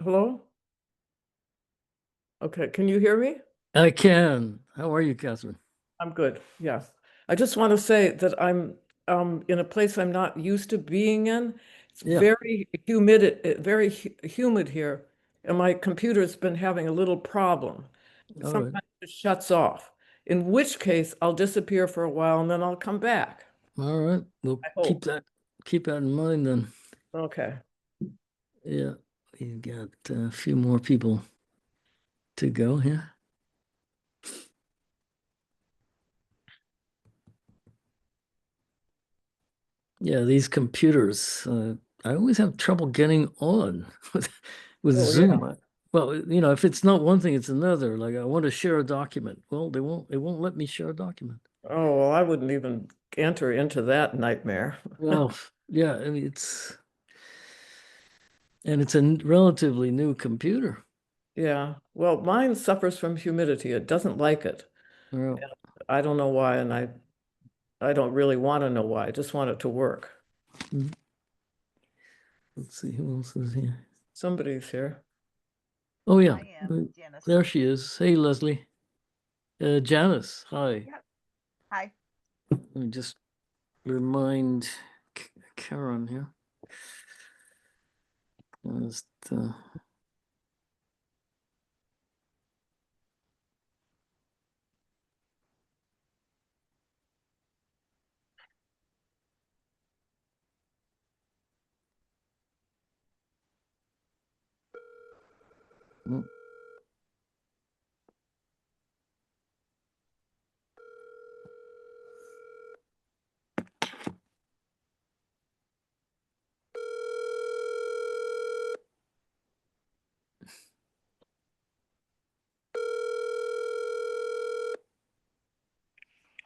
Hello? Okay, can you hear me? I can. How are you, Catherine? I'm good. Yes. I just want to say that I'm in a place I'm not used to being in. It's Yeah. very humid here, and my computer's been having a little problem. All right. Sometimes it shuts off, in which case I'll disappear for a while and then I'll come back. All right. We'll I hope. keep that in mind then. Okay. Yeah. We've got a few more people to go here. Yeah, these computers, I always have trouble getting on with Oh, yeah. Zoom. Well, if it's not one thing, it's another. Like I want to share a document. Well, it won't let me share a document. Oh, well, I wouldn't even enter into that nightmare. Well, yeah, I mean it's a relatively new computer. Yeah. Well, mine suffers from humidity. It doesn't like it. Well, I don't know why, and I don't really want to know why. I just want it to work. let's see who else is here. Somebody's here. Oh yeah, I am Janice. there she is. Hey, Leslie. Janice, hi. Yep. Hi. Let me just remind Karen here. Just, mm.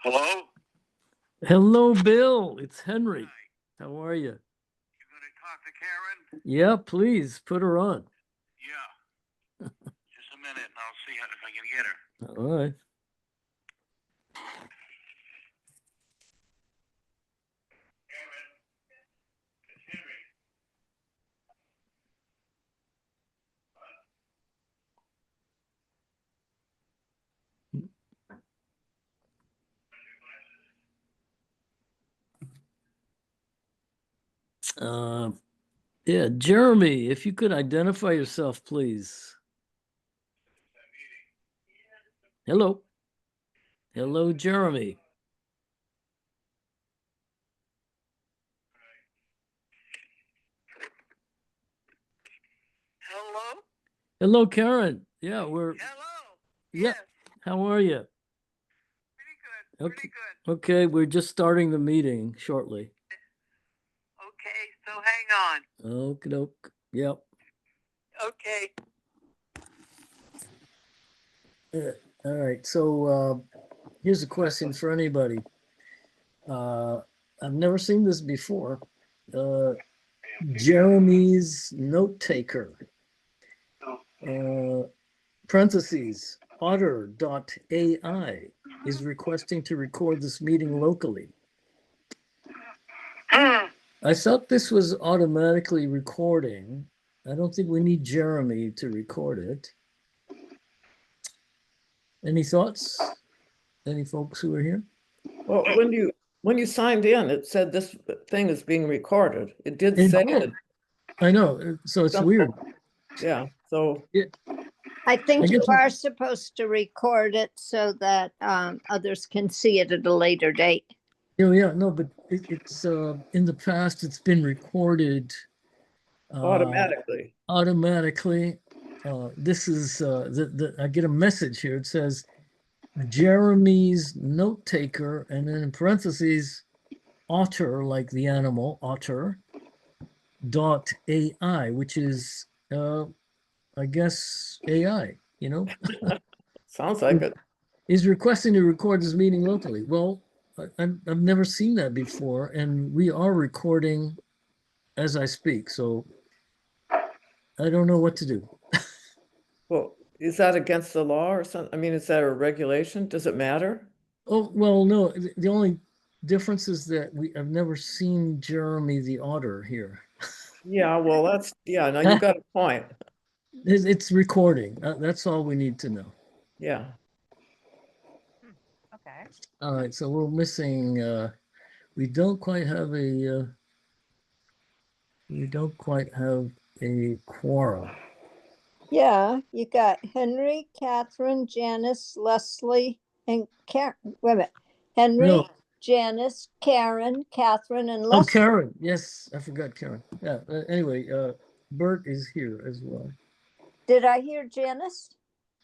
Hello? Hello, Bill. It's Henry. Hi. How are you? You gonna talk to Karen? Yeah, please put her on. Yeah. Just a minute and I'll see if I can get her. All right. Karen, it's Henry. Yeah, Jeremy, if you could identify yourself, please. Hello. Hello, Jeremy. Hello? Hello, Karen. Yeah, Hello? yeah. Yes. How are you? Pretty good. Okay. Pretty good. Okay, we're just starting the meeting shortly. Okay, so hang on. Okay, doke. Yep. Okay. All right. So here's a question for anybody. I've never seen this before. Jeremy's note taker. Parentheses, otter.ai is requesting to record this meeting locally. I thought this was automatically recording. I don't think we need Jeremy to record it. Any thoughts? Any folks who are here? Well, when you signed in, it said this thing is being recorded. It did It say did. it. I know. So it's weird. Yeah. So I think I you guess- are supposed to record it so that others can see it at a later date. yeah, no, but it's in the past it's been recorded automatically. automatically. This is I get a message here. It says Jeremy's note taker, and then in parentheses, otter, like the animal, otter, dot AI, which is, I guess, AI, Sounds like it. is requesting to record this meeting locally. Well, I've never seen that before, and we are recording as I speak, so I don't know what to do. Well, is that against the law or something? I mean, is that a regulation? Does it matter? Oh, well, no, the only difference is that I've never seen Jeremy the otter here. Yeah, well, yeah, now you got a point. It's recording. That's all we need to know. Yeah. Okay. All right, so we're missing, we don't quite have a quorum. Yeah, you got Henry, Catherine, Janice, Leslie, and Karen. Wait a minute. Henry, No. Janice, Karen, Catherine, and Oh, Leslie. Karen. Yes, I forgot Karen. Yeah, anyway, Bert is here as well. Did I hear Janice?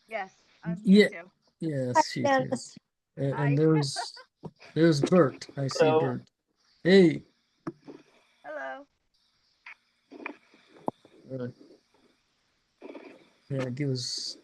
Yes, I'm Yeah. here too. Yes, Hi, she's here. Janice. And Hi. there's Bert. I see Bert. Hey. Hello. Yeah, give us.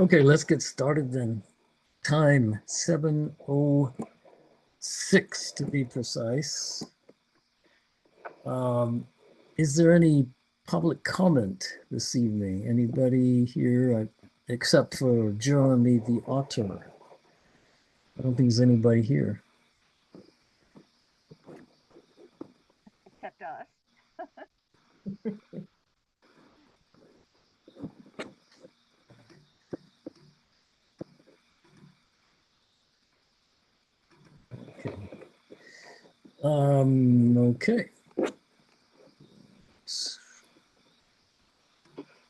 Okay, let's get started then. Time 7:06 to be precise. Is there any public comment this evening? Anybody here except for Jeremy the author? I don't think there's anybody here. Except us. Okay. Okay. Let's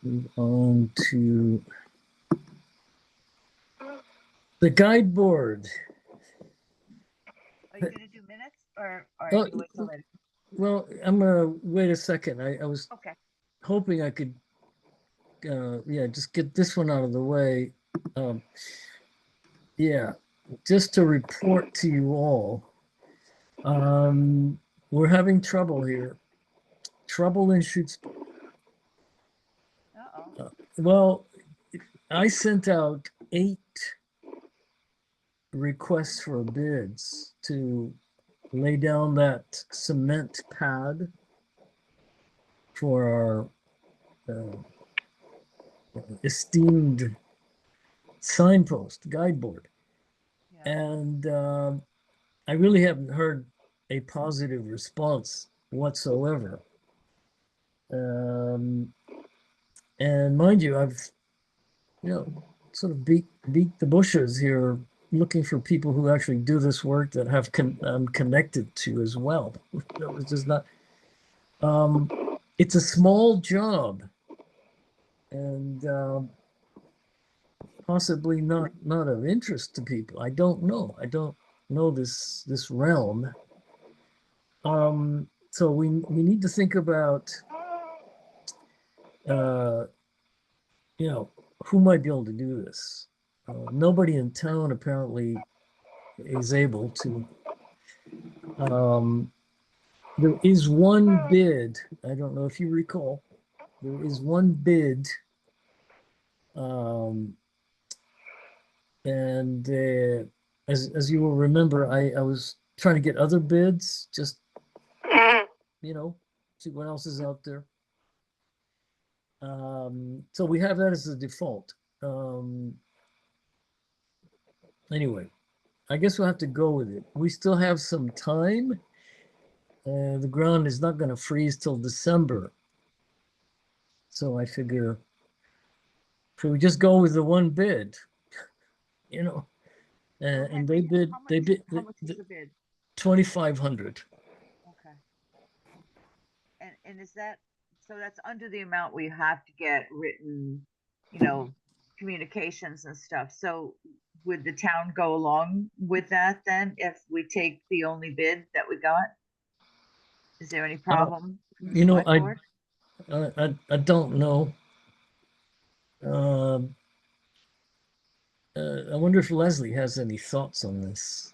move on to the guide board. Are you gonna do minutes or are Oh, you gonna wait till later? well, I'm gonna wait a second. I was Okay. hoping I could, yeah, just get this one out of the way. Yeah, just to report to you all, we're having trouble here. Trouble in Shutesbury. Uh-oh. Well, I sent out 8 requests for bids to lay down that cement pad for our esteemed signpost guide board. Yeah. And I really haven't heard a positive response whatsoever. And mind you, I've sort of beat the bushes here, looking for people who actually do this work that I'm connected to as well. It was just not. It's a small job, and possibly not of interest to people. I don't know. I don't know this realm. So we need to think about, who might be able to do this. Nobody in town apparently is able to. There is one bid. I don't know if you recall. There is one bid. And as you will remember, I was trying to get other bids, just see what else is out there. So we have that as the default. Anyway, I guess we'll have to go with it. We still have some time. The ground is not going to freeze till December. So I figure, should we just go with the one bid? And they bid, How much is the bid? 2,500. Okay. And is that So that's under the amount we have to get written, you know, communications and stuff. So would the town go along with that then if we take the only bid that we got? Is there any problem? from the You know, select board? I don't know. Um, I wonder if Leslie has any thoughts on this.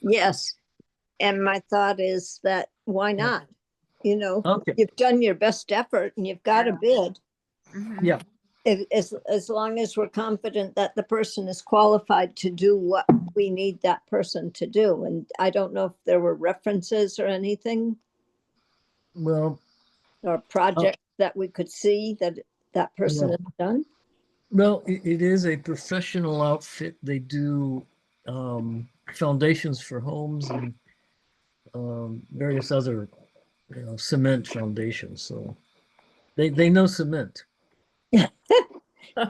Yes. And my thought is that why Yeah. not? You know, Okay, you've done your best effort and you've got a Yeah. bid. Mhm. yeah, As long as we're confident that the person is qualified to do what we need that person to do. And I don't know if there were references or anything well, or projects that we could see that that person Yeah. has done. well, it is a professional outfit. They do foundations for homes and various other, cement foundations. So they know cement.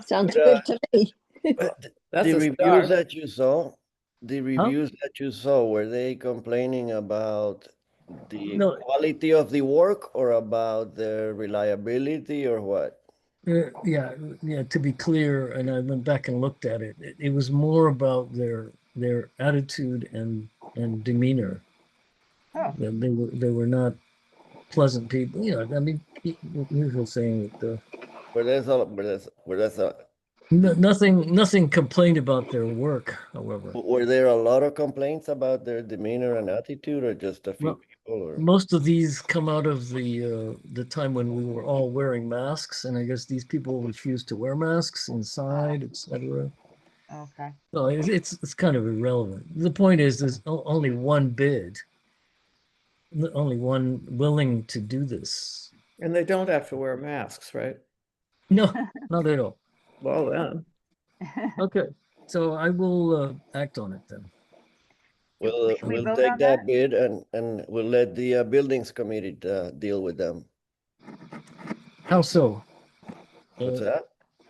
Sounds But, good to me. But That's the a reviews start. that you saw, were they complaining about the No, quality of the work or about the reliability or what? yeah, yeah. To be clear, and I went back and looked at it. It was more about their attitude and demeanor. Oh, That they were not pleasant people. I mean, usual saying that Were there's a, nothing complained about their work. However, were there a lot of complaints about their demeanor and attitude or just a few Well, people or? most of these come out of the time when we were all wearing masks, and I guess these people refused to wear masks inside, etc. okay. So it's kind of irrelevant. The point is, there's only one bid, only one willing to do this. And they don't have to wear masks, right? No, not at all. Well, then, Okay, so I will act on it then. Should we We'll vote take on that that? bid and we'll let the buildings committee deal with them. How so? What's Uh,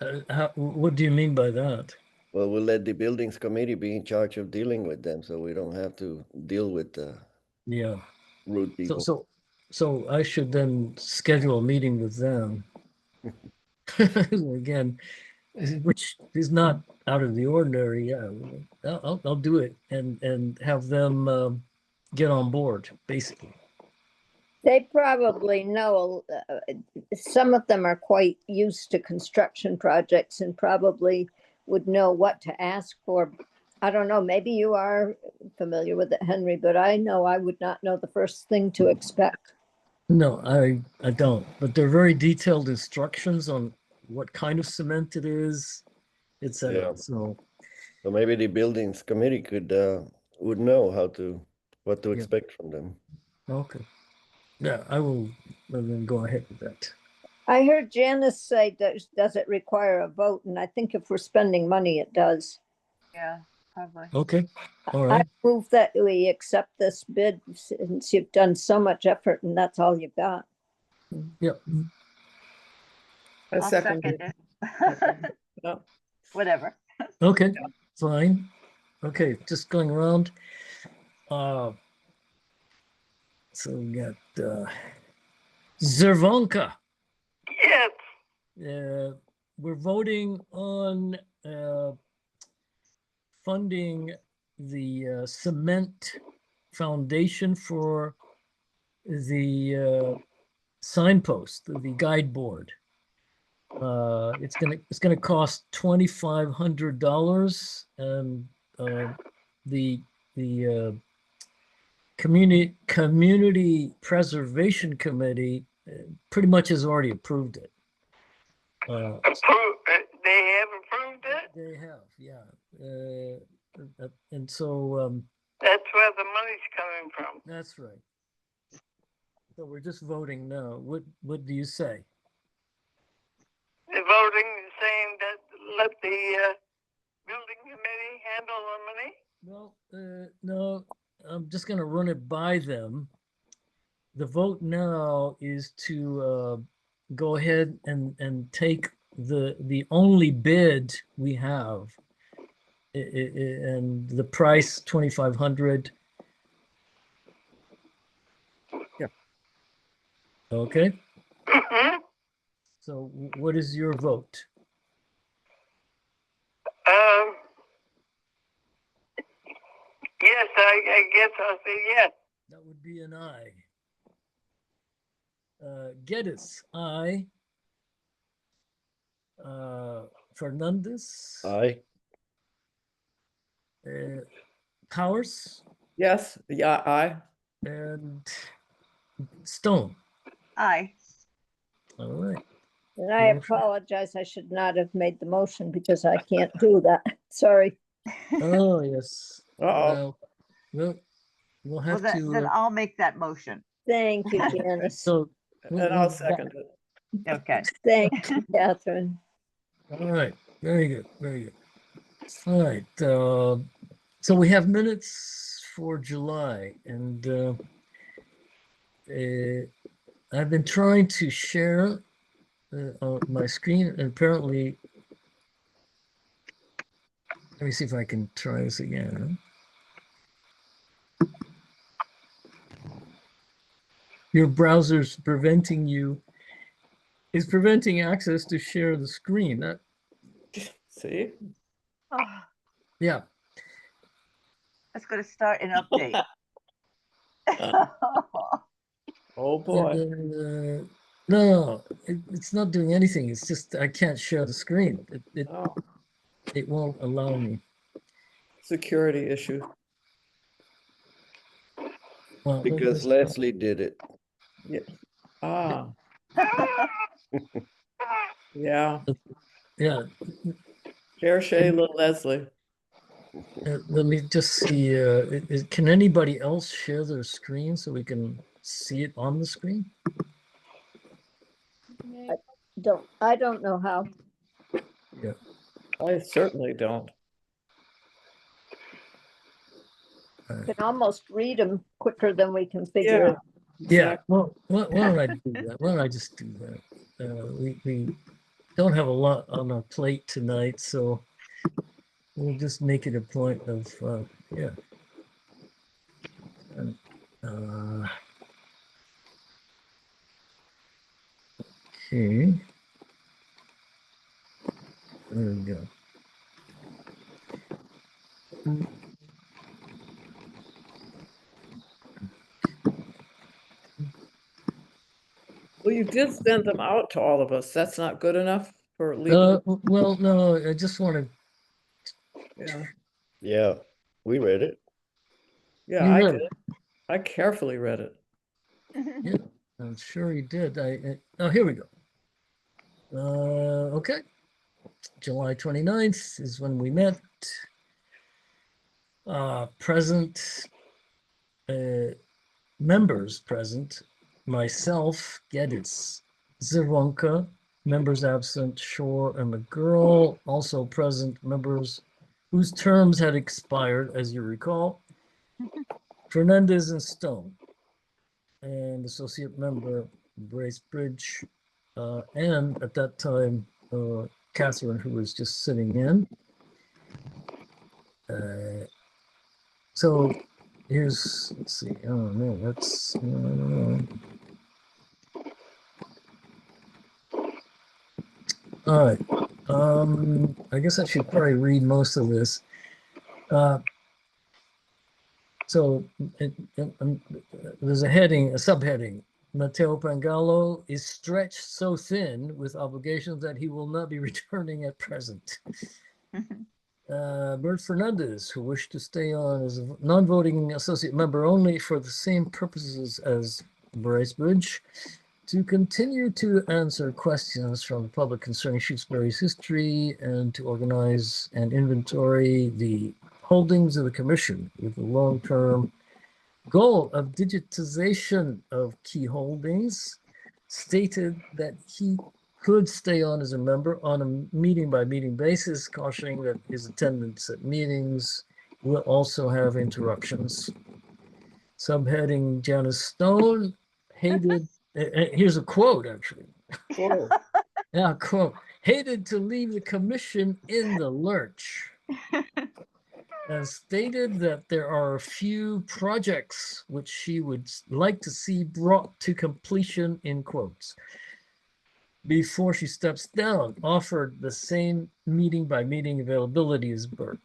that? what do you mean by that? Well, we'll let the buildings committee be in charge of dealing with them, so we don't have to deal with Yeah. rude So people. so I should then schedule a meeting with them. Again, which is not out of the ordinary. Yeah, I'll do it and have them get on board, basically. They probably know, some of them are quite used to construction projects and probably would know what to ask for. I don't know, maybe you are familiar with it, Henry, but I know I would not know the first thing to expect. No, I don't. But they're very detailed instructions on what kind of cement it is, etc. Yeah. So So maybe the buildings committee would know what to Yeah. expect from them. okay, yeah, I will then go ahead with that. I heard Janice say, does it require a vote? And I think if we're spending money, it does. Yeah, probably. Okay, all I right. move that we accept this bid since you've done so much effort and that's all you've got. Yep. I I'll second second it. it. Yeah. Whatever. Okay, fine. Okay, just going around. So we got Zervonka. Yes. We're voting on funding the cement foundation for the signpost, the guide board. It's gonna cost $2,500, and the community preservation committee pretty much has already approved it. They have approved it? They have, yeah. And so That's where the money's coming from. that's right. So we're just voting now. What do you say? The voting is saying that let the building committee handle the money? Well, no, I'm just gonna run it by them. The vote now is to go ahead and take the only bid we have, and the price 2,500. Okay, Mhm. so what is your vote? Yes, I guess I'll say yes. That would be an aye. Geddes, aye. Fernandez, Aye. Powers, Yes, yeah, I. and Stone. Aye. All right. And I Motion. apologize, I should not have made the motion because I can't do that. Sorry. Oh, yes. Uh-oh. We'll Well, have then to, I'll make that motion. Thank you, Janice. so. And I'll second it. Okay. Thank you, Catherine. All right, very good, very good. All right, so we have minutes for July, and I've been trying to share my screen, and apparently, let me see if I can try this again. Your browser's preventing you, is preventing access to share the screen. That, See? Oh, yeah, that's going to start an update. Oh, boy. no, it's not doing anything. It's just I can't share the screen. Oh, It won't allow me. security issue. Well, Because Leslie did it. Yeah. Ah, yeah. yeah, Share Shayla Leslie. let me just see. Can anybody else share their screen so we can see it on the screen? I don't know how. I certainly don't. Can almost read them quicker than we can figure Yeah. it. Yeah. Exactly. Well, why don't I do that? Why don't I just do that? We don't have a lot on our plate tonight, so we'll just make it a point of yeah. Okay. There we go. Well, you did send them out to all of us. That's not good enough for legal. Well, no, I just want Yeah. Yeah, we read it. Yeah, You I read did. I carefully read it. to. I'm sure he did. Oh, here we go. Okay. July 29th is when we met. Present, members present, myself, Geddes, Zivonka, members absent, Shore and McGurl, also present members whose terms had expired, as you recall, Fernandez and Stone, and associate member Bracebridge, and at that time, Catherine, who was just sitting in. So here's, let's see, oh no, that's, all right. I guess I should probably read most of this. So there's a heading, a subheading. Matteo Pangallo is stretched so thin with obligations that he will not be returning at present. Bert Fernandez, who wished to stay on as a non-voting associate member only for the same purposes as Bracebridge, to continue to answer questions from the public concerning Shutesbury's history and to organize and inventory the holdings of the commission with the long-term goal of digitization of key holdings, stated that he could stay on as a member on a meeting-by-meeting basis, cautioning that his attendance at meetings will also have interruptions. Subheading Janice Stone hated, here's a quote actually. Whoa. Yeah, quote, hated to leave the commission in the lurch. has stated that there are a few projects which she would like to see brought to completion, in quotes, before she steps down, offered the same meeting by meeting availability as Bert.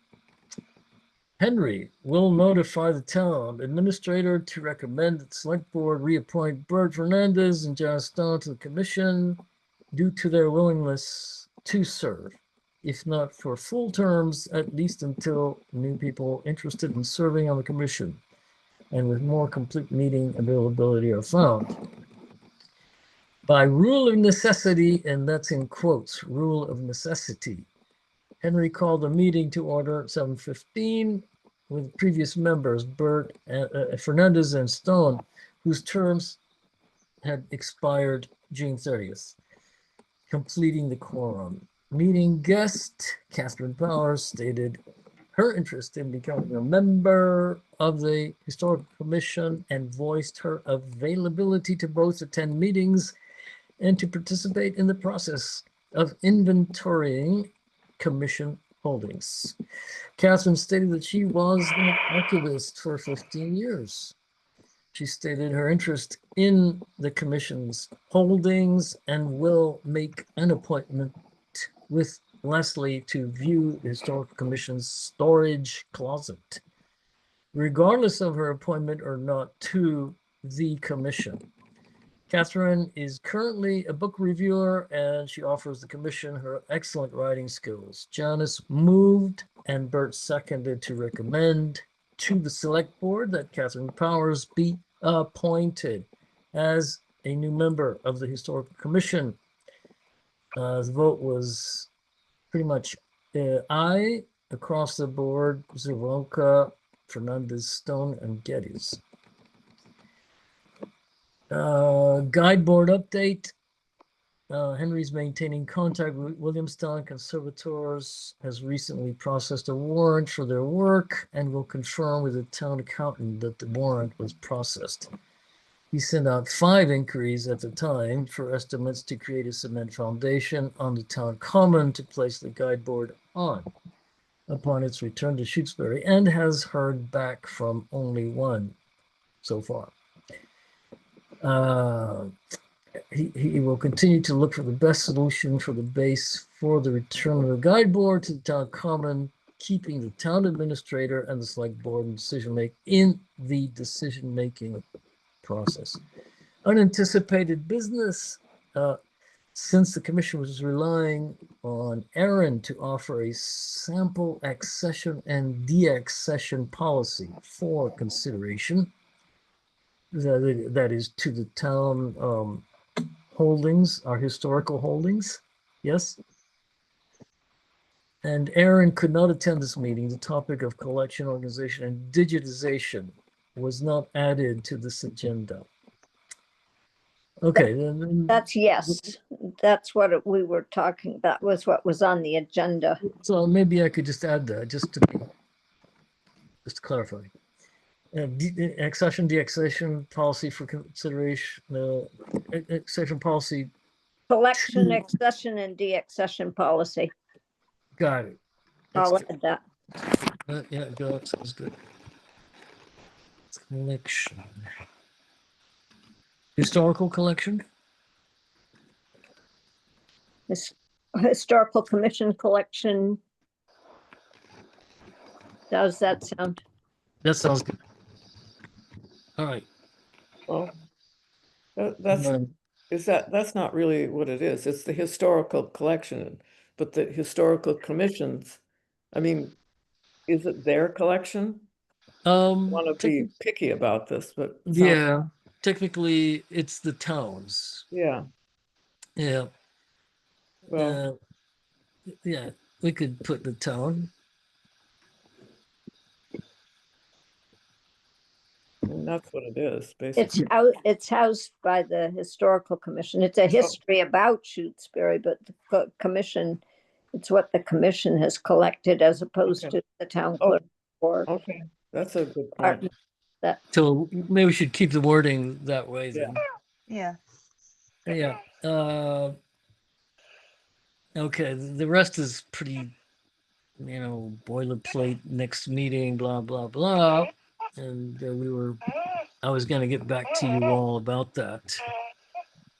Henry will notify the town administrator to recommend that the select board reappoint Bert Fernandez and John Stone to the commission due to their willingness to serve, if not for full terms, at least until new people interested in serving on the commission and with more complete meeting availability are found. By rule of necessity, and that's in quotes, rule of necessity, Henry called a meeting to order at 7:15 with previous members, Bert, Fernandez and Stone, whose terms had expired June 30th, completing the quorum. Meeting guest Catherine Powers stated her interest in becoming a member of the Historical Commission and voiced her availability to both attend meetings and to participate in the process of inventorying commission holdings. Catherine stated that she was an archivist for 15 years. She stated her interest in the commission's holdings and will make an appointment with Leslie to view the Historical Commission's storage closet, regardless of her appointment or not to the commission. Catherine is currently a book reviewer and she offers the commission her excellent writing skills. Janice moved and Bert seconded to recommend to the select board that Catherine Powers be appointed as a new member of the Historical Commission. The vote was pretty much aye across the board: Zerwalka, Fernandez, Stone, and Geddes. Guide board update. Henry's maintaining contact with Williamstown Conservators, has recently processed a warrant for their work and will confirm with the town accountant that the warrant was processed. He sent out 5 inquiries at the time for estimates to create a cement foundation on the town common to place the guide board on upon its return to Shutesbury, and has heard back from only one so far. He will continue to look for the best solution for the base for the return of the guide board to the town common, keeping the town administrator and the select board in the decision-making process. Unanticipated business, since the commission was relying on Aaron to offer a sample accession and deaccession policy for consideration, that is to the town holdings, our historical holdings. Yes. And Aaron could not attend this meeting. The topic of collection, organization, and digitization was not added to this agenda. Okay, then That's yes. That's what we were talking about, was what was on the agenda. so maybe I could just add that just to clarify. Accession, deaccession policy for consideration, accession policy. Collection, accession, and deaccession policy. Got it. I'll add that. Yeah, that sounds good. Collection. Historical collection? Historical Commission collection. Does that sound? That sounds good. All right. Well, that's not really what it is. It's the historical collection, but the historical commissions, I mean, is it their collection? Want to be picky about this, but yeah, technically it's the towns. yeah. Yeah. Well, Yeah, we could put the town. and that's what it is, basically. It's housed by the Historical Commission. It's a history about Shutesbury, but the commission, it's what the commission has collected as opposed Okay. to the town clerk. Or Okay, that's a good point. So maybe we should keep the wording that way then. Yeah. Yeah. Okay, the rest is pretty boilerplate next meeting, blah, blah, blah. And I was going to get back to you all about that.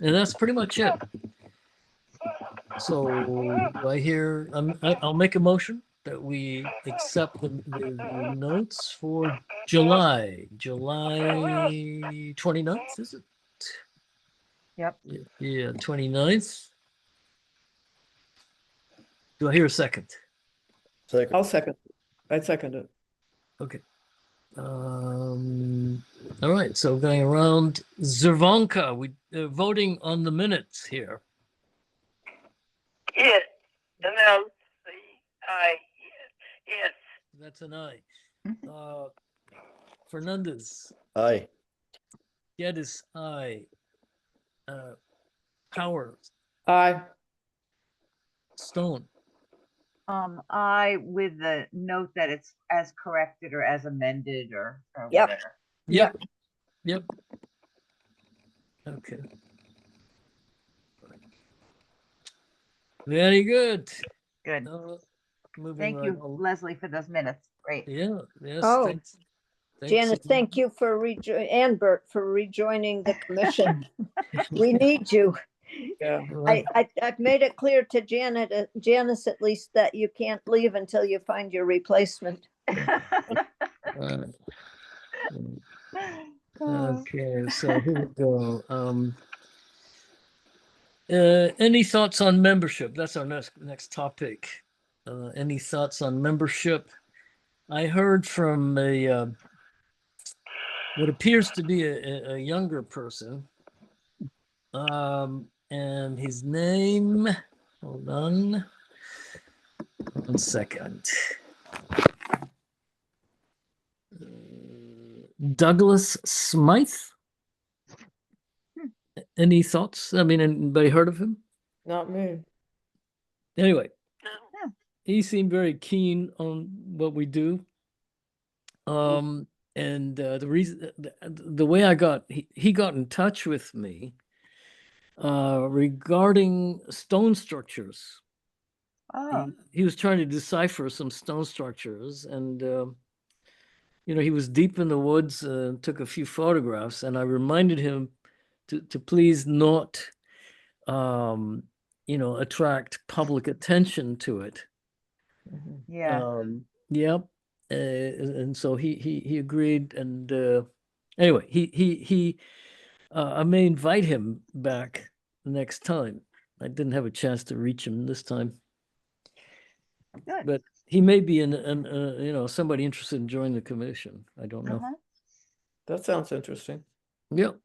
And that's pretty much it. So I'll make a motion that we accept the notes for July 29th, is it? Yep. Yeah, 29th. Do I hear a second? Second. I'll second. I second it. Okay. All right, so going around, Zervanka, we voting on the minutes here. Yes. And now, aye. Yes. That's an aye. Fernandez, Aye. Geddes, aye. Power, Aye. Stone, I with the note that it's as corrected or as amended or Yep. whatever. Yep. Okay. Very good. Good. Moving Thank right you, along. Leslie, for those minutes. Great. Yeah, yes. Oh, Thanks Janice, thank you for and Bert for rejoining the commission. We need you. Yeah. I've made it clear to Janice at least that you can't leave until you find your replacement. Okay, so here we go. Any thoughts on membership? That's our next topic. Any thoughts on membership? I heard from what appears to be a younger person. And his name, hold on 1 second. Douglas Smythe. Any thoughts? I mean, anybody heard of him? Not me. Anyway, Yeah. he seemed very keen on what we do. And the reason, the way he got in touch with me regarding stone structures. Oh, He was trying to decipher some stone structures, and he was deep in the woods, took a few photographs, and I reminded him to please not attract public attention to it. Mhm. yeah. Yep. And so he agreed, and anyway, I may invite him back next time. I didn't have a chance to reach him this time, Good. but he may be somebody interested in joining the commission. I don't know. Uh-huh. That sounds interesting. Yep.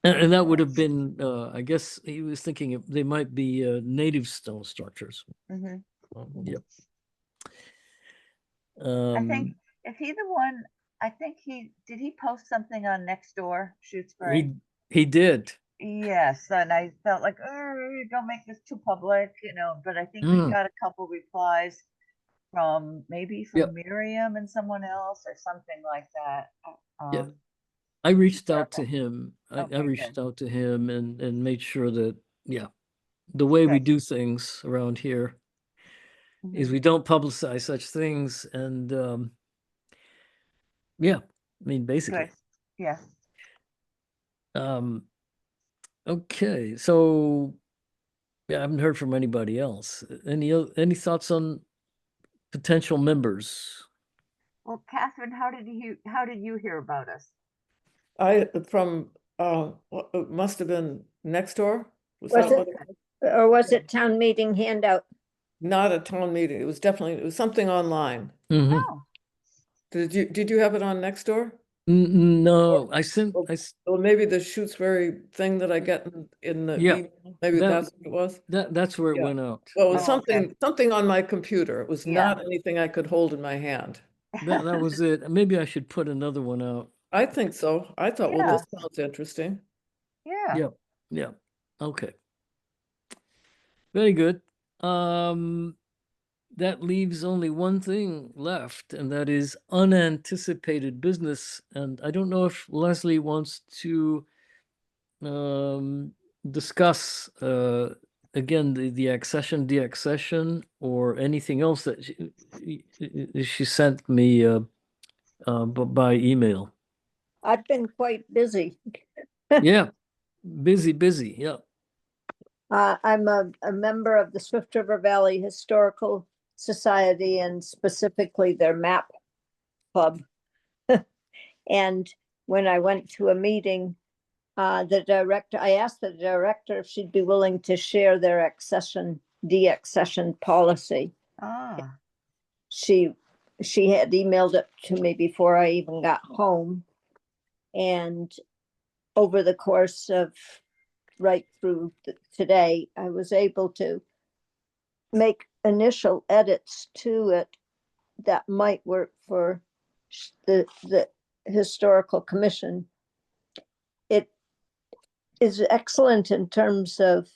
And that would have been, I guess he was thinking they might be native stone structures. Mhm. Yep. I think, is he the one, I think did he post something on Nextdoor, Shutesbury? He did. Yes, and I felt like, oh, don't make this too public, but I think he got a couple replies from Yep. Miriam and someone else or something like that. Yeah. I reached out to careful. him. I Okay, reached good. out to him and made sure that, the way we Good. do things around here is Mhm. we don't publicize such things. And basically. Good. Yeah. Okay, so I haven't heard from anybody else. Any thoughts on potential members? Well, Catherine, how did you hear about us? It must have been Nextdoor. Was Was that it, what it was? or was it town meeting handout? Not a town meeting. It was something online. Mhm. Oh, Did you have it on Nextdoor? No, I sent. Or maybe the Shutesbury thing that I get in the Yeah, email. Maybe that's what it was. that's where it Yeah. went out. Well, it was Oh, okay. something on my computer. It was Yeah. not anything I could hold in my hand. That was it. Maybe I should put another one out. I think so. I thought, well, Yeah. this sounds interesting. Yeah. Yeah. Okay. Very good. That leaves only one thing left, and that is unanticipated business. And I don't know if Leslie wants to discuss again, the accession, deaccession, or anything else that she sent me by email. I've been quite busy. Yeah, busy. Yeah. I'm a member of the Swift River Valley Historical Society and specifically their map club. And when I went to a meeting, I asked the director if she'd be willing to share their accession, deaccession policy. Ah, She had emailed it to me before I even got home. And over the course of right through today, I was able to make initial edits to it that might work for the historical commission. It is excellent in terms of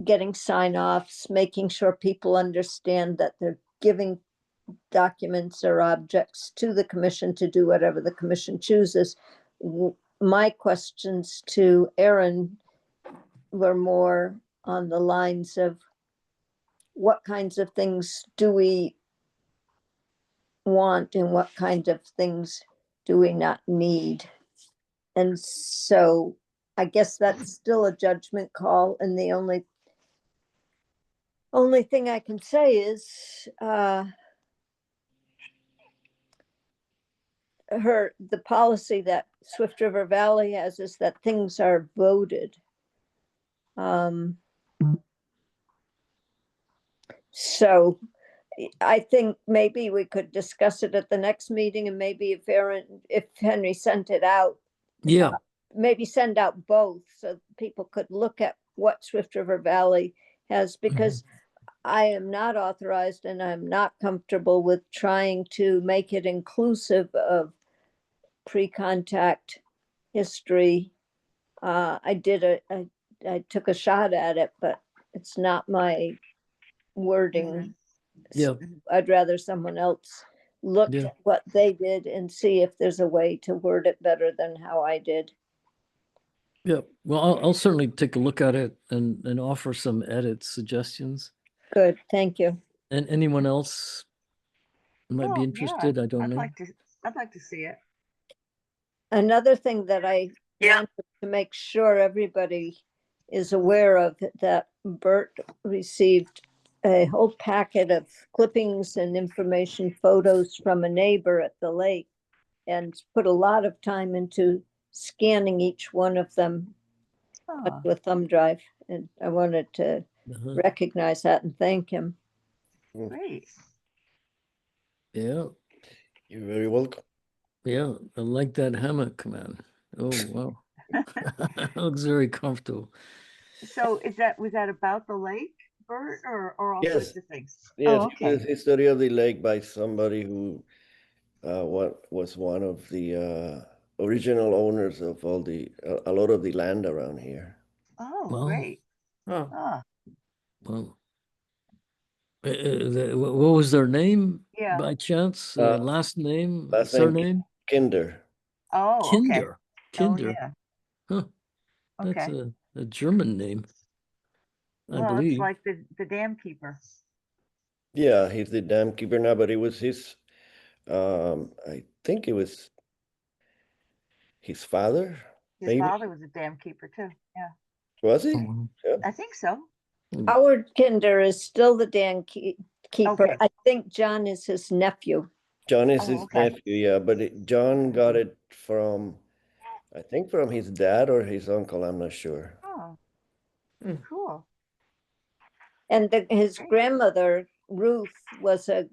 getting sign-offs, making sure people understand that they're giving documents or objects to the commission to do whatever the commission chooses. My questions to Erin were more on the lines of what kinds of things do we want and what kind of things do we not need? And so I guess that's still a judgment call. And the only thing I can say is the policy that Swift River Valley has is that things are voted. So I think maybe we could discuss it at the next meeting, and maybe if Henry sent it out, Yeah. maybe send out both so people could look at what Swift River Valley has, because I am not authorized and I'm not comfortable with trying to make it inclusive of pre-contact history. I took a shot at it, but it's not my wording. Yeah. I'd rather someone else look Yeah. at what they did and see if there's a way to word it better than how I did. Yeah. Well, I'll certainly take a look at it and offer some edit suggestions. Good, thank you. And anyone else might well, be yeah, interested? I don't I'd know. I'd like to see it. Another thing that I Yeah. wanted to make sure everybody is aware of, that Bert received a whole packet of clippings and information, photos from a neighbor at the lake, and put a lot of time into scanning each one of them Oh, with a thumb drive. And I wanted to Uh-huh. recognize that and thank him. great. Yeah. You're very welcome. Yeah. I like that hammock, man. Oh, wow. Looks very comfortable. So was that about the lake, Bert, or all Yes. sorts of things? Yes, Oh, okay. it's history of the lake by somebody who was one of the original owners of a lot of the land around here. Oh, Well, great. Oh, Ah, Well, what was their name yeah. by chance? Uh, Last name, last name- surname? Kinder. Oh, okay. Kinder. Oh, Kinder. yeah. Huh. That's Okay. a German name, I Well, believe. it's like the dam keeper. Yeah, he's the dam keeper now, but it was his, I think it was his father, His maybe? father was a dam keeper too. Yeah, Was he? Oh, I think so. Howard Kinder is still the dam keeper. Okay. I think John is his nephew. John is Oh, his okay. nephew, yeah, but John got it from, I think from his dad or his uncle, I'm not sure. Oh, Hmm. cool. And his Great. grandmother, Ruth, was a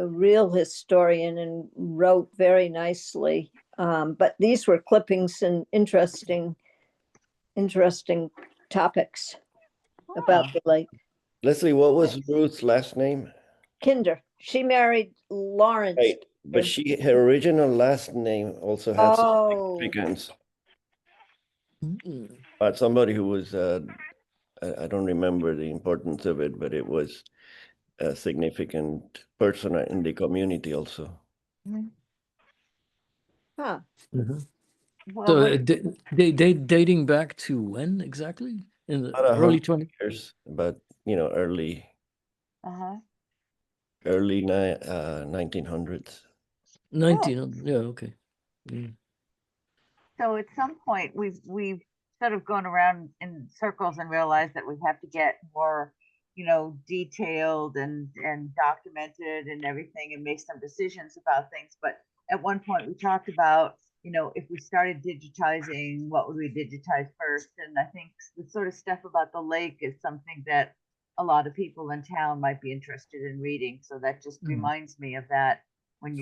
real historian and wrote very nicely. But these were clippings and interesting topics about Ah, the lake. Leslie, what was Ruth's last name? Kinder. She married Lawrence. Right, but her original last name also had some Oh, significance. Mm. Somebody who was, I don't remember the importance of it, but it was a significant person in the community also. huh. Mhm. well, So what- dating back to when exactly? in the About a early hundred 20, years, but you know, early Uh-huh. 1900s. 1900. Yeah, okay. Mm. So at some point, we've sort of gone around in circles and realized that we have to get more, detailed and documented and everything and make some decisions about things. But at one point, we talked about, if we started digitizing, what would we digitize first? And I think the sort of stuff about the lake is something that a lot of people in town might be interested in reading. So that just reminds me of that when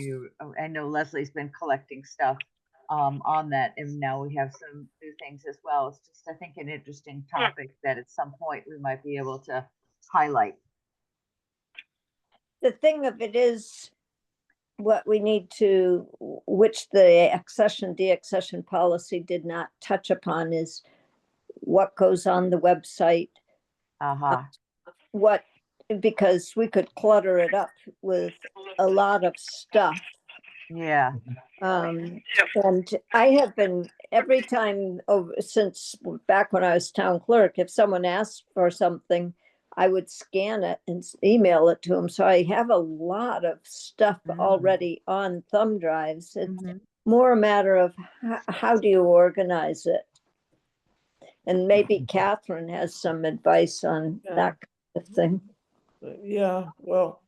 I know Leslie's been collecting stuff on that, and now we have some new things as well. It's just, I think, an interesting topic that at some point we might be able to highlight. The thing of it is, what we need to, which the accession deaccession policy did not touch upon, is what goes on the website, Uh-huh. because we could clutter it up with a lot of stuff. Yeah. And I have been, every time since back when I was town clerk, if someone asked for something, I would scan it and email it to them. So I have a lot of stuff already on thumb drives. It's more a matter of how do you organize it? And maybe Catherine has some advice on that kind of thing. Yeah, well,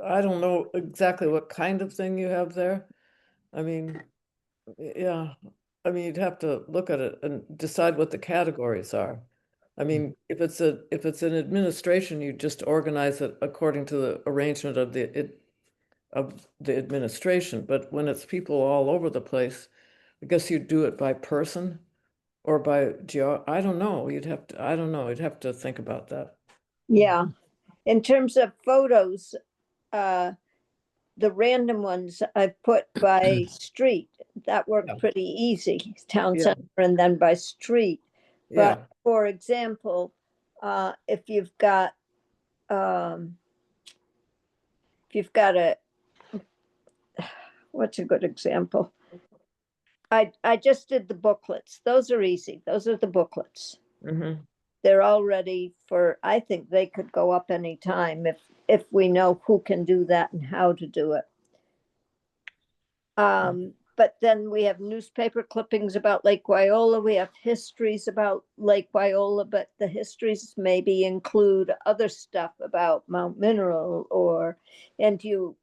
I don't know exactly what kind of thing you have there. I mean, yeah, I mean, you'd have to look at it and decide what the categories are. I mean, if it's an administration, you just organize it according to the arrangement of the administration. But when it's people all over the place, I guess you'd do it by person or by I don't know. I don't know. You'd have to think about that. Yeah. In terms of photos, the random ones I've put by street. That worked pretty easy, town center and then by street. But for example, if you've got what's a good example? I just did the booklets. Those are easy. Those are the booklets. They're all ready for, I think they could go up anytime if we know who can do that and how to do it. But then we have newspaper clippings about Lake Wyola. We have histories about Lake Wyola, but the histories maybe include other stuff about Mount Mineral or Ames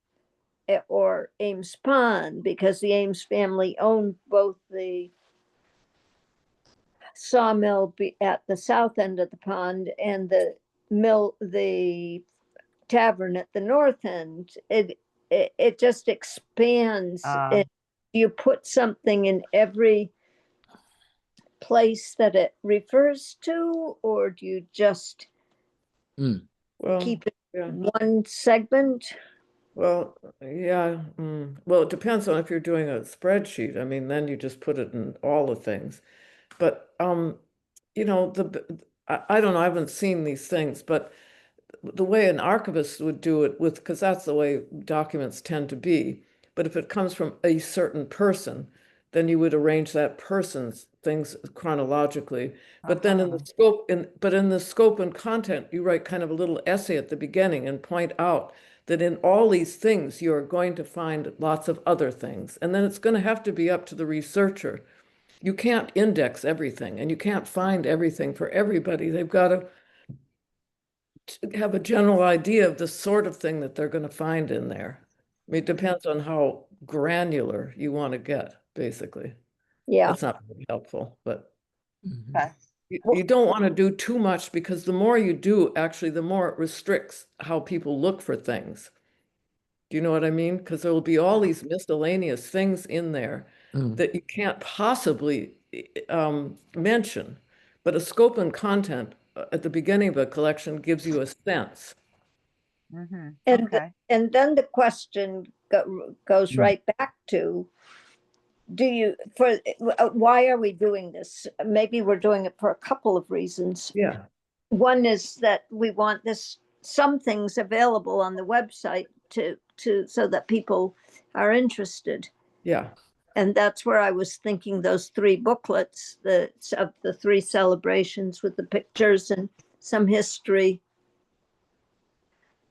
Pond, because the Ames family owned both the sawmill at the south end of the pond and the tavern at the north end. It just expands. You put something in every place that it refers to, or do you just keep it one segment? Well, yeah. Well, it depends on if you're doing a spreadsheet. I mean, then you just put it in all the things. But I don't know. I haven't seen these things, but the way an archivist would do it because that's the way documents tend to be. But if it comes from a certain person, then you would arrange that person's things chronologically. But then in the scope and content, you write kind of a little essay at the beginning and point out that in all these things, you're going to find lots of other things. And then it's going to have to be up to the researcher. You can't index everything and you can't find everything for everybody. They've got to have a general idea of the sort of thing that they're going to find in there. I mean, it depends on how granular you want to get, basically. Yeah. That's not very helpful, but Okay. you don't want to do too much, because the more you do, actually, the more it restricts how people look for things. Do you know what I mean? Because there will be all these miscellaneous things in there that you can't possibly mention. But a scope and content at the beginning of a collection gives you a sense. And Okay. and then the question goes right back to, why are we doing this? Maybe we're doing it for a couple of reasons. Yeah. One is that we want some things available on the website so that people are interested. Yeah. and that's where I was thinking those 3 booklets, of the 3 celebrations with the pictures and some history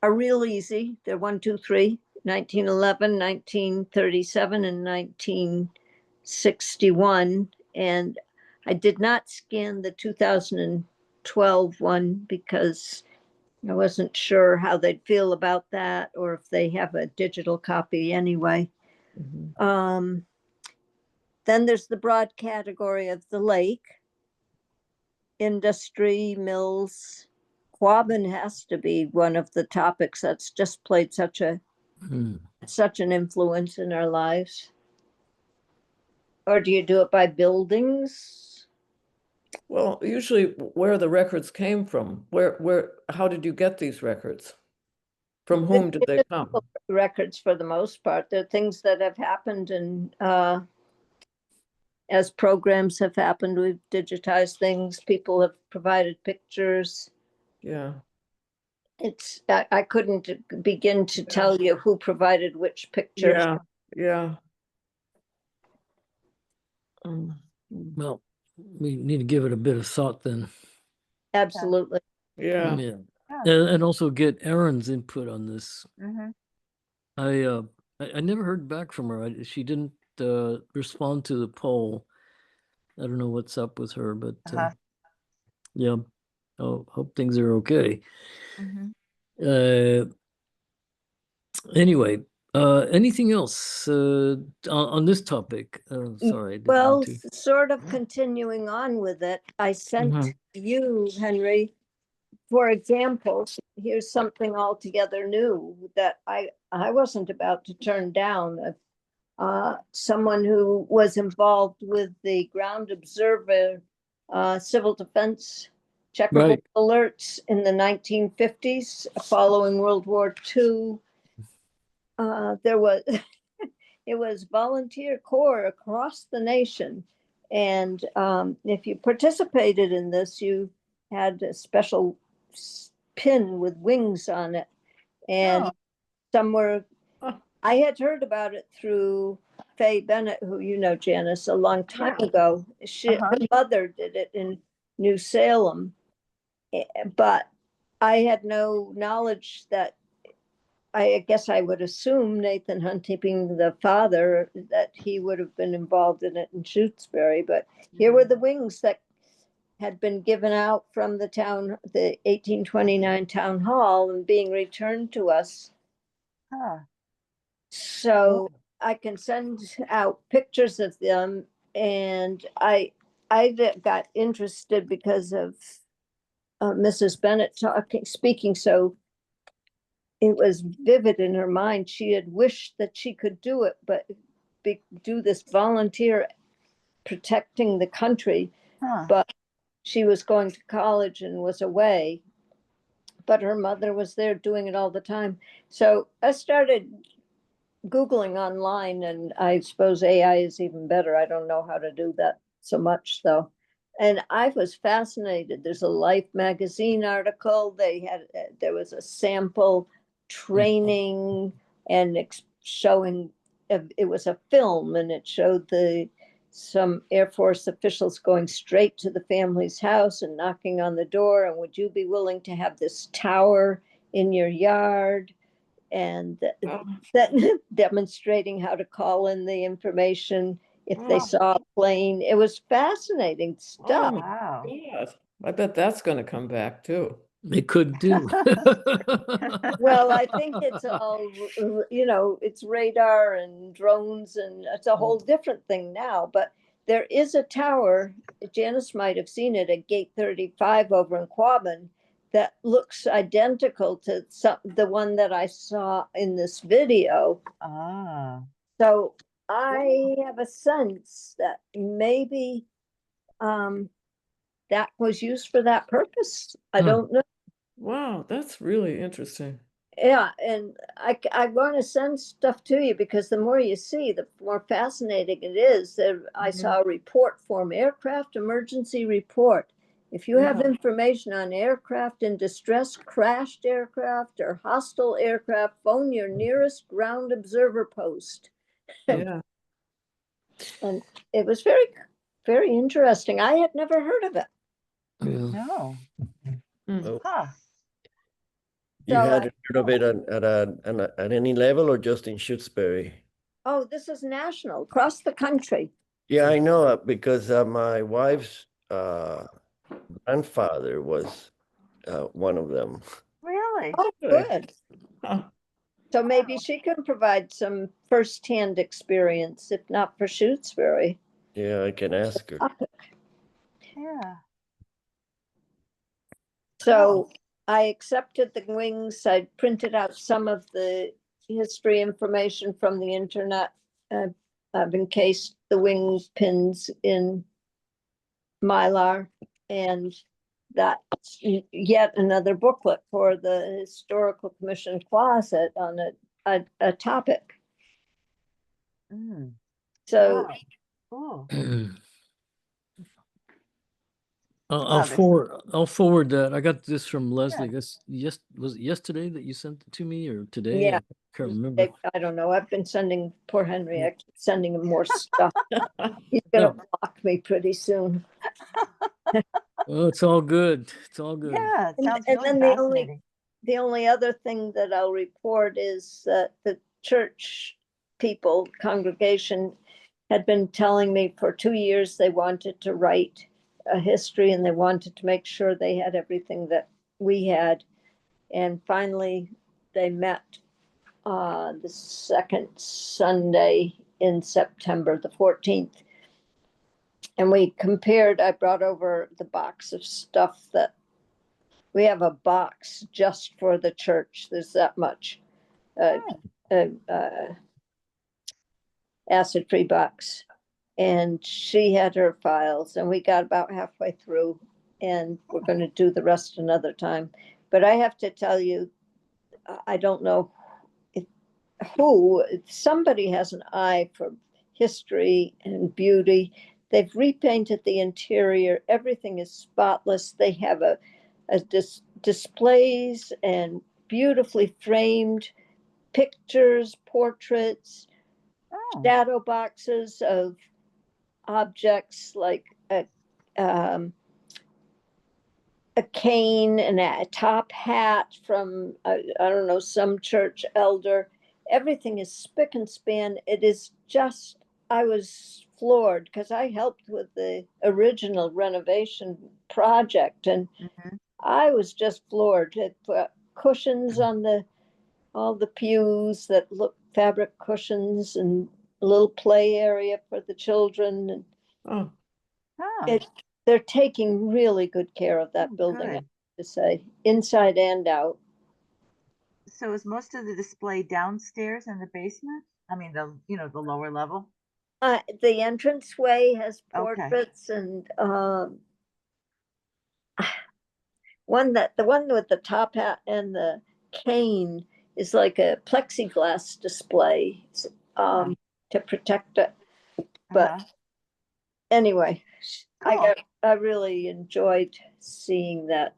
are real easy. They're 1, 2, 3, 1911, 1937, and 1961. And I did not scan the 2012 one because I wasn't sure how they'd feel about that or if they have a digital copy anyway. Mhm. Then there's the broad category of the lake, industry, mills. Quabbin has to be one of the topics that's just played such an influence in our lives. Or do you do it by buildings? Well, usually where the records came from, how did you get these records? From whom did they come? Records for the most part. They're things that have happened, and as programs have happened, we've digitized things. People have provided pictures. Yeah. I couldn't begin to tell you who provided which picture. Yeah, yeah. Well, we need to give it a bit of thought then. Absolutely. Yeah. Yeah. Yeah. And also get Erin's input on this. Mhm. I never heard back from her. She didn't respond to the poll. I don't know what's up with her, but yeah. Oh, hope things are okay. Mhm. Anyway, anything else on this topic? Sorry, I didn't mean Well, to. sort of continuing on with it, I sent Mhm. you, Henry, for example, here's something altogether new that I wasn't about to turn down. Someone who was involved with the ground observer civil defense checkerboard Right. alerts in the 1950s following World War II. There was it was volunteer corps across the nation, and if you participated in this, you had a special pin with wings on it, and Oh. some were. Huh. I had heard about it through Faye Bennett, who you know, Janice, a long time ago. Her mother did it in New Salem, but I had no knowledge that. I guess I would assume Nathan Hunting being the father, that he would have been involved in it in Shutesbury, but here were the wings that had been given out from the 1829 town hall and being returned to us. Huh. So I can send out pictures of them, and I got interested because of Mrs. Bennett speaking so. It was vivid in her mind. She had wished that she could do it, but do this volunteer protecting the country. Huh. But she was going to college and was away. But her mother was there doing it all the time. So I started Googling online, and I suppose AI is even better. I don't know how to do that so much, though. And I was fascinated. There's a Life magazine article. There was a sample training and showing, it was a film, and it showed some Air Force officials going straight to the family's house and knocking on the door. And would you be willing to have this tower in your yard? And that demonstrating how to call in the information if they saw a plane. It was fascinating stuff. Oh, Wow. God. I bet that's going to come back too. It could do. Well, I think it's all, it's radar and drones, and it's a whole different thing now. But there is a tower, Janice might have seen it at Gate 35 over in Quabbin, that looks identical to the one that I saw in this video. Ah. So I have a sense that maybe that was used for that purpose. I don't know. Wow, that's really interesting. Yeah, and I want to send stuff to you because the more you see, the more fascinating it is. I saw a report form, aircraft emergency report. If you have information on aircraft in distress, crashed aircraft, or hostile aircraft, phone your nearest ground observer post. Yeah. And it was very, very interesting. I had never heard of it. Yeah. No. Mm. Oh, Huh. you So, had heard of it at any level or just in Shutesbury? oh, this is national, across the country. Yeah, I know because my wife's grandfather was one of them. Really? Oh, Good. good. Huh. So maybe she can provide some firsthand experience, if not for Shutesbury. Yeah, I can ask her. Yeah. So I accepted the wings. I printed out some of the history information from the internet. I've encased the wing pins in Mylar, and that's yet another booklet for the Historical Commission closet on a topic. Mm. So Wow. Cool. Well, there's- I'll forward that. I got this from Leslie. Guess was it yesterday that you sent it to me or today? Yeah. I can't remember. I don't know. I've been sending poor Henry, I keep sending him more stuff. He's gonna block me pretty soon. Well, it's all good. It's all good. Yeah, it And- sounds and really then the only- fascinating. The only other thing that I'll report is that the church people, congregation, had been telling me for 2 years they wanted to write a history and they wanted to make sure they had everything that we had. And finally, they met the second Sunday in September, the 14th. And we compared, I brought over the box of stuff that we have a box just for the church. There's that much. Acid-free box. And she had her files and we got about halfway through and we're going to do the rest another time. But I have to tell you, I don't know if somebody has an eye for history and beauty. They've repainted the interior. Everything is spotless. They have displays and beautifully framed pictures, portraits, Oh, shadow boxes of objects like a cane and a top hat from, I don't know, some church elder. Everything is spick and span. It is just, I was floored because I helped with the original renovation project and mhm. I was just floored. It put cushions on all the pews that look fabric cushions and a little play area for the children. And Oh, Huh. they're taking really good care of that Oh, building, I have good. to say, inside and out. So is most of the display downstairs in the basement? I mean, the lower level? The entranceway has Okay. portraits and the one with the top hat and the cane is like a plexiglass display to protect it. But Uh-huh. anyway, Cool. I really enjoyed seeing that.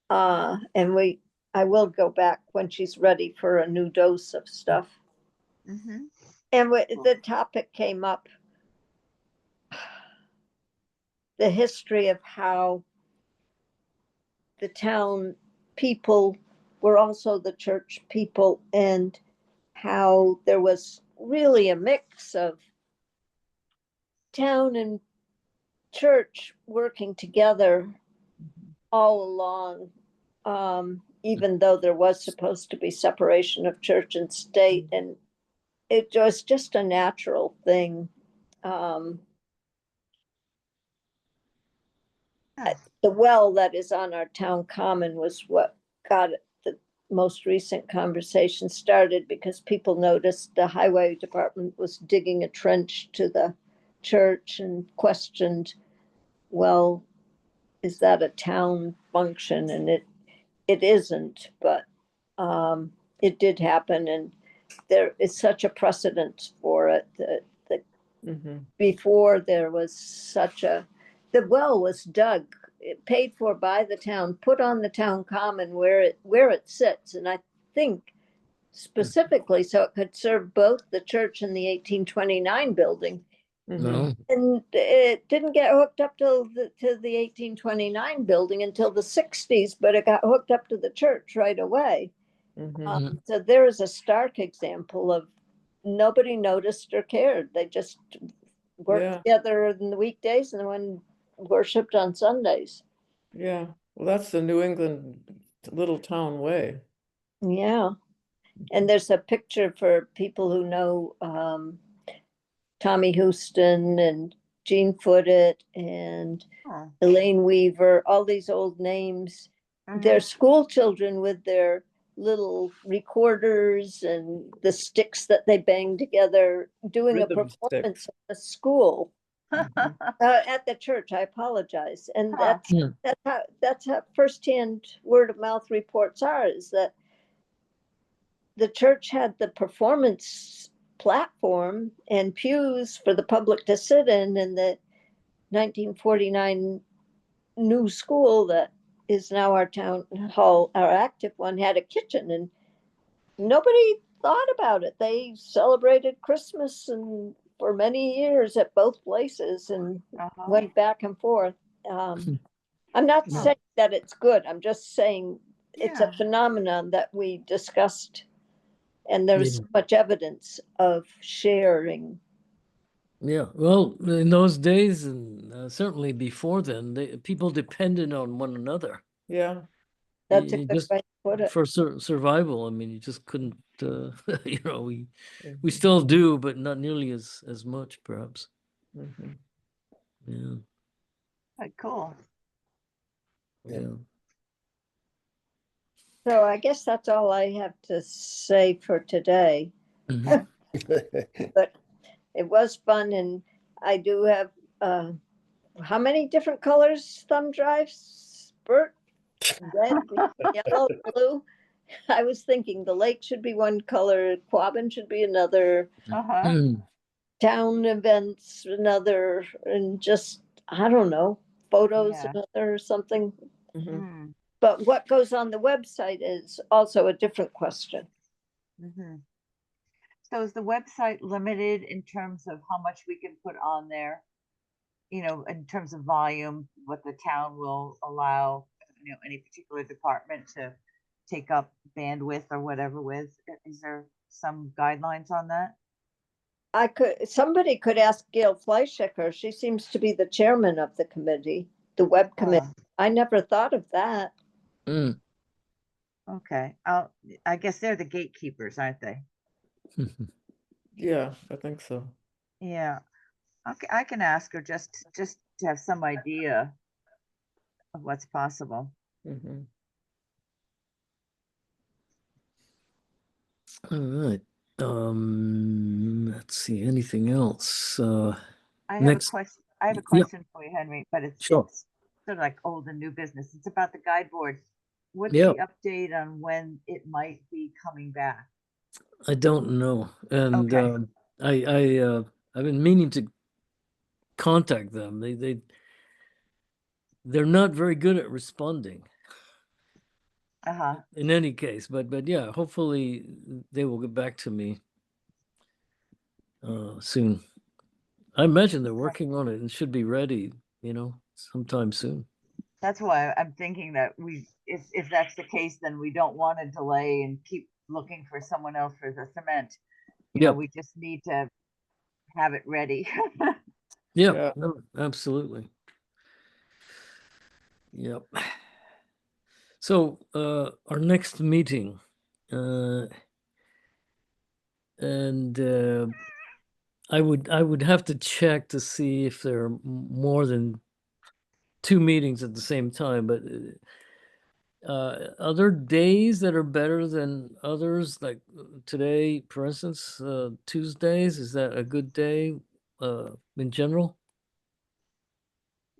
And I will go back when she's ready for a new dose of stuff. Mhm. And the topic came up, the history of how the town people were also the church people and how there was really a mix of town and church working together all along, even though there was supposed to be separation of church and state. And it was just a natural thing. The well that is on our town common was what got the most recent conversation started because people noticed the highway department was digging a trench to the church and questioned, well, is that a town function? And it isn't, but it did happen, and there is such a precedent for it that mhm. before there was the well was dug, paid for by the town, put on the town common where it sits, and I think specifically so it could serve both the church and the 1829 building. Mhm. No. And it didn't get hooked up to the 1829 building until the 60s, but it got hooked up to the church right away. Mhm. So there is a stark example of nobody noticed or cared. They just worked Yeah. together in the weekdays and then worshipped on Sundays. Yeah, well, that's the New England little town way. Yeah. And there's a picture for people who know Tommy Houston and Gene Foote and Oh, Elaine Weaver, all these old names. They're school children with their little recorders and the sticks that they bang together, doing a Rhythm performance sticks. at the school, mhm. at the church. I apologize. And Huh. that's how firsthand word of mouth reports are, is that the church had the performance platform and pews for the public to sit in the 1949 new school that is now our town hall, our active one, had a kitchen, and nobody thought about it. They celebrated Christmas and for many years at both places and Uh-huh. went back and forth. I'm not Huh. saying that it's good. I'm just saying it's a Yeah. phenomenon that we discussed, and there's Yeah. so much evidence of sharing. Yeah, well, in those days, and certainly before then, people depended on one another. Yeah, That's a You good just way to put it. for survival. I mean, you just couldn't. You know, we mhm, still do, but not nearly as much, perhaps. mhm. Yeah, Cool. yeah. So I guess that's all I have to say for today. Mhm. But it was fun, and I do have how many different colors thumb drives, Bert? Red, green, yellow, blue. I was thinking the lake should be one color, Quabbin should be another, Uh-huh. Mm. town events another, and just I don't know, photos Yeah. another or something. Mhm. Mm, But what goes on the website is also a different question. mhm. So is the website limited in terms of how much we can put on there? You know, in terms of volume, what the town will allow, you know, any particular department to take up bandwidth or whatever with? Is there some guidelines on that? Somebody could ask Gail Fleischaker. She seems to be the chairman of the committee, the web committee. I never thought of that. Mm. Okay, I guess they're the gatekeepers, aren't they? Yeah, I think so. Yeah. Okay, I can ask her just to have some idea of what's possible. Mhm. All right. Let's see. Anything else? I have Next. a question. I have a Yep. question for you, Henry, but Sure. it's sort of like old and new business. It's about the guide board. What's Yep. the update on when it might be coming back? I don't know, and Okay. I've been meaning to contact them. They're not very good at responding Uh-huh. in any case, but yeah, hopefully they will get back to me soon. I imagine they're working on it and should be ready, sometime soon. That's why I'm thinking that if that's the case, then we don't want to delay and keep looking for someone else for the cement. You know, Yep. we just need to have it ready. Yep. Yeah. No, absolutely. Yep. So our next meeting, and I would have to check to see if there are more than 2 meetings at the same time, but other days that are better than others, like today, for instance, Tuesdays, is that a good day in general?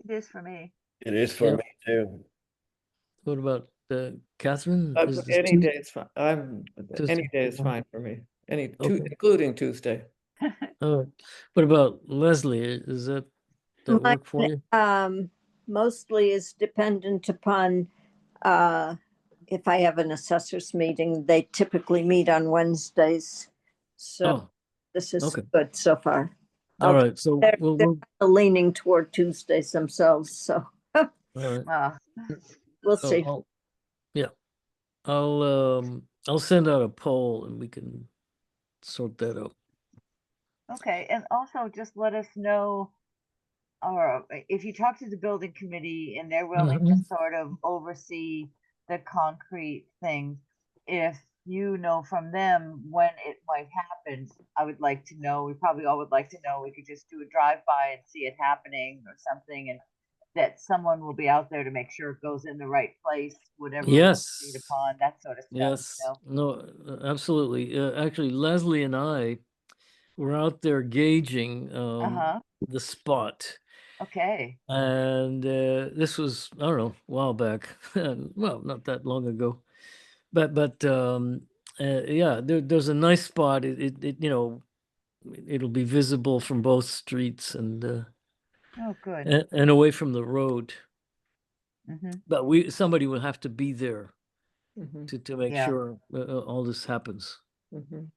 It is for me. It is for Yeah. me too. What about Catherine? Is this Any day is fine. Tuesday? Any day is fine for me. Okay. Including Tuesday. What about Leslie? Is that Mine, work for you? mostly is dependent upon if I have an assessors meeting, they typically meet on Wednesdays. So Oh, this is okay. good so far. all Okay. right. So They're, we'll, they're we'll leaning toward Tuesdays themselves, so all right. we'll So see. yeah, I'll send out a poll and we can sort that out. Okay, and also just let us know, or if you talk to the building committee and they're willing to sort of oversee the concrete things, if you know from them when it might happen, I would like to know. We probably all would like to know. We could just do a drive-by and see it happening or something, and that someone will be out there to make sure it goes in the right place, whatever was Yes. agreed upon, that sort of stuff. Yes. You know? No, absolutely. Actually, Leslie and I were out there gauging Uh-huh. the spot. Okay. And this was, I don't know, a while back. Well, not that long ago. But yeah, there's a nice spot. It you know, it'll be visible from both streets and Oh, good. and away from the road. Mm-hmm. But somebody will have to be there Mhm, to make Yeah. sure all this happens. mhm.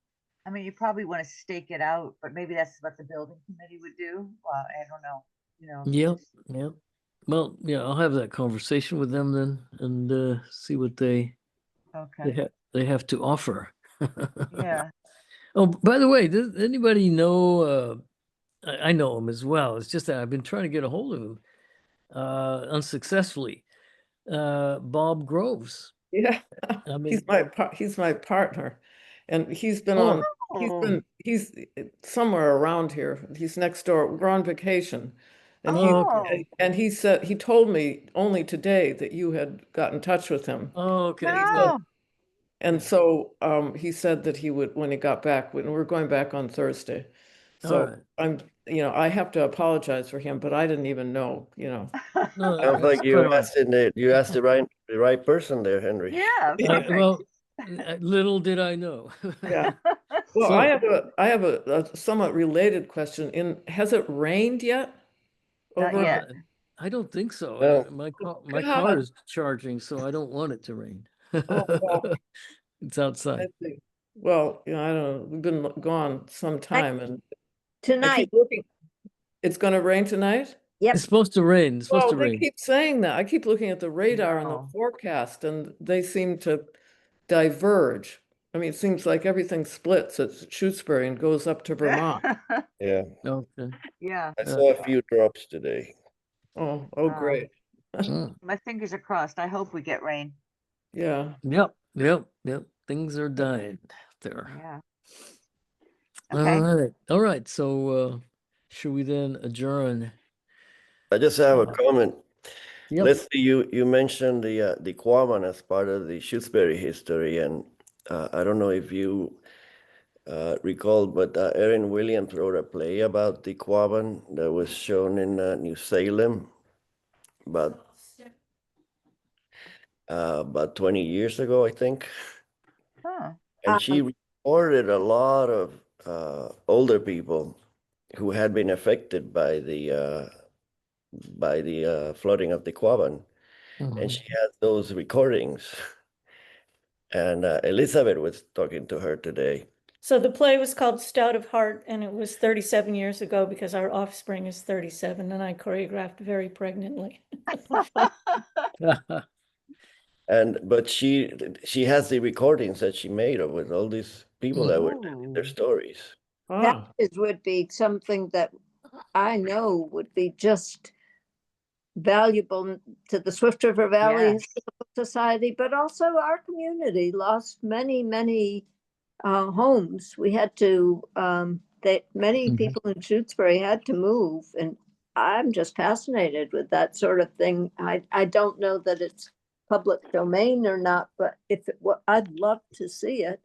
I mean, you probably want to stake it out, but maybe that's what the building committee would do. I don't know. You know. Yep, yep. Well, yeah, I'll have that conversation with them then and see what they Okay. they have to offer. Yeah. Oh, by the way, does anybody know? I know him as well. It's just that I've been trying to get a hold of him unsuccessfully. Bob Groves. Yeah, I mean, he's my partner, and he's been oh, on. He's somewhere around here. He's next door. We're on vacation, and okay. he said he told me only today that you had got in touch with him. Okay. No. And so he said that he would when he got back. When we're going back on Thursday, so All right. I have to apologize for him, but I didn't even know. No, Sounds like that's you quite all asked the right person there, Henry. Yeah. right. Perfect. Well, little did I know. Yeah. Well, So- I have a somewhat related question. Has it rained yet? Not Over yet. I don't think so. No. My God. car is charging, so I don't want it to rain. Oh, well. It's outside. I see. Well, I don't know. We've been gone some time, and I Tonight, keep looking. It's going to rain tonight? yep, It's supposed to rain. It's supposed Well, to they rain. keep saying that. I keep looking at the radar and the No. forecast, and they seem to diverge. I mean, it seems like everything splits at Shutesbury and goes up to Vermont. Yeah, Okay. Yeah. I saw a few drops today. Oh, Wow. great. Mm. My fingers are crossed. I hope we get rain. Yeah. Yep. Things are dying out there. Yeah. All Okay. right. All right. So should we then adjourn? I just have a comment. Yep. Leslie, you mentioned the Quabbin as part of the Shutesbury history, and I don't know if you recall, but Erin Williams wrote a play about the Quabbin that was shown in New Salem about 20 years ago, I think. Huh. And she recorded a lot of older people who had been affected by the flooding of the Quabbin, and she had those recordings. And Elizabeth was talking to her today. So the play was called Stout of Heart, and it was 37 years ago because our offspring is 37, and I choreographed very pregnantly. But she has the recordings that she made of with all these people that were telling their stories. that would be something that I know would be just valuable to the Swift River Valley Yes. Historical Society, but also our community lost many homes. We had to, many Mhm. people in Shutesbury had to move, and I'm just fascinated with that sort of thing. I don't know that it's public domain or not, but if it were, I'd love to see it.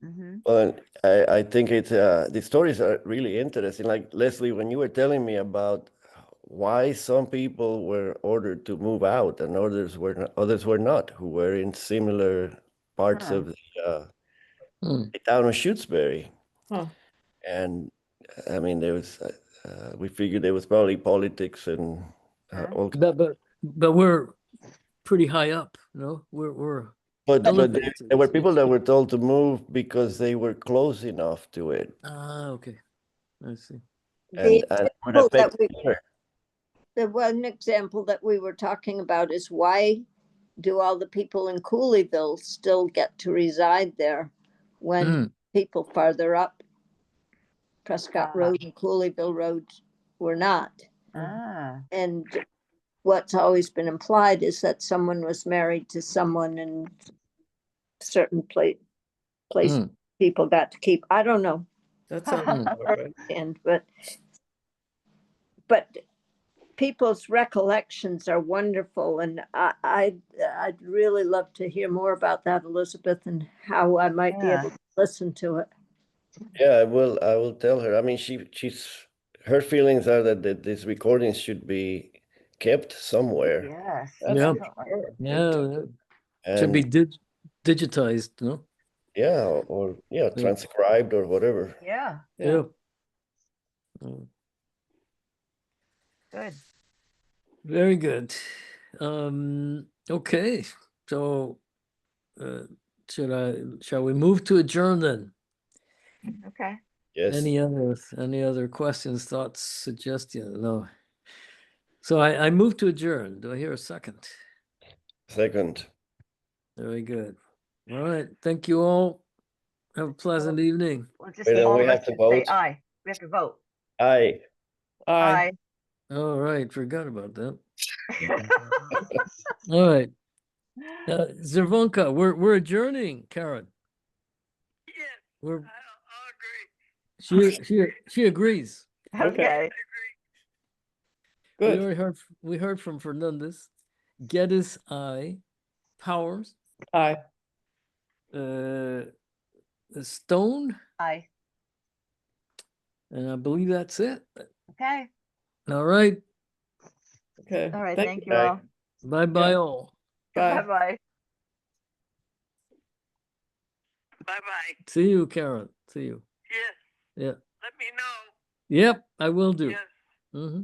Mm-hmm. Well, I think it's the stories are really interesting. Like Leslie, when you were telling me about why some people were ordered to move out and others were not, who were in similar parts Huh. of the town of Shutesbury. Huh. And I mean, there was we figured there was probably politics and Sure. all. But we're pretty high up, you know. We're But Elevators. there were people that were told to move because they were close enough to it. Ah, okay. I see. And The it would example that affect we- her. The one example that we were talking about is why do all the people in Cooleyville still get to reside there when Mm, people farther up Prescott Ah. Road and Cooleyville Road were not? Ah, And what's always been implied is that someone was married to someone in certain place mm, people got to keep. I don't know, That sounds Mm. about right. and but people's recollections are wonderful, and I'd really love to hear more about that, Elizabeth, and how I might be Yeah. able to listen to it. Yeah, I will tell her. I mean, she's her feelings are that these recordings should be kept somewhere. yes. That's Yeah. for definitely. sure. yeah, should be And digitized, no? yeah, or yeah, transcribed or whatever. Yeah, Yeah. good. Very good. Okay, so shall we move to adjourn then? Okay. Yes. Any other questions, thoughts, suggestions? No. So I move to adjourn. Do I hear a second? Second. Very good. All right. Thank you all. Have a pleasant evening. We'll just, Wait, then all we of have us to should say vote? aye. We have to vote. Aye. Aye. All right. Forgot about that. Aye. All right. Zervonka, we're adjourning, Karen. Yes, We're I'll agree. she agrees. Okay. Good. We heard from Fernandez. Geddes, aye. Powers, Aye. Stone, Aye. and I believe that's it. Okay. All right. Okay. All right. Thank Thank you. you all. Bye all. Bye. Bye-bye. Bye-bye. See you, Karen. See you. Yes, Yeah. let me know. Yep, I will do. Yes. Mhm.